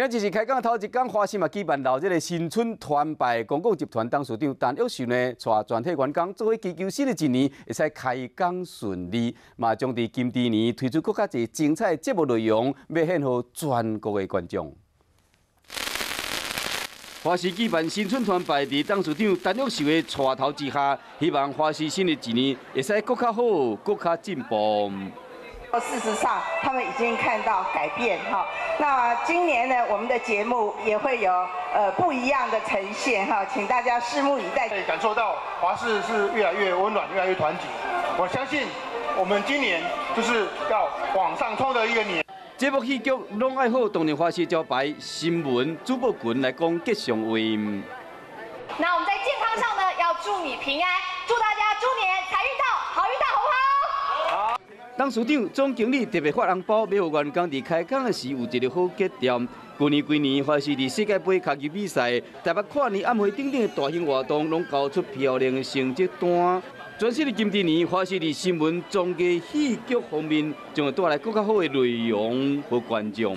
今日是开讲头一天，花市嘛举办到这个新春团拜，公共集团董事长陈玉秀呢，带全体员工做伙祈求新的一年会使开工顺利，嘛将伫今年推出更加侪精彩节目内容，要献予全国的观众。花市举办新春团拜，伫董事长陈玉秀的带头之下，希望花市新的一年会使更加好、更加进步。事实上，他们已经看到改变哈。那今年呢，我们的节目也会有不一样的呈现哈，请大家拭目以待。可以感受到华视是越来越温暖，越来越团结。我相信我们今年就是要往上冲的一个年。节目戏剧拢爱好，当然花市招牌新闻主播群来讲吉祥话。那我们在健康上呢，要祝你平安，祝大家猪年财运到，好运到，好不好？董事长总经理特别发红包，要予员工伫开工的时有一个好结点。规年花市伫世界杯球技比赛、台北跨年晚会等等的大型活动，拢交出漂亮的成绩单。全新的今年，花市伫新闻、综艺、戏剧方面，将会带来更加好的内容和观众。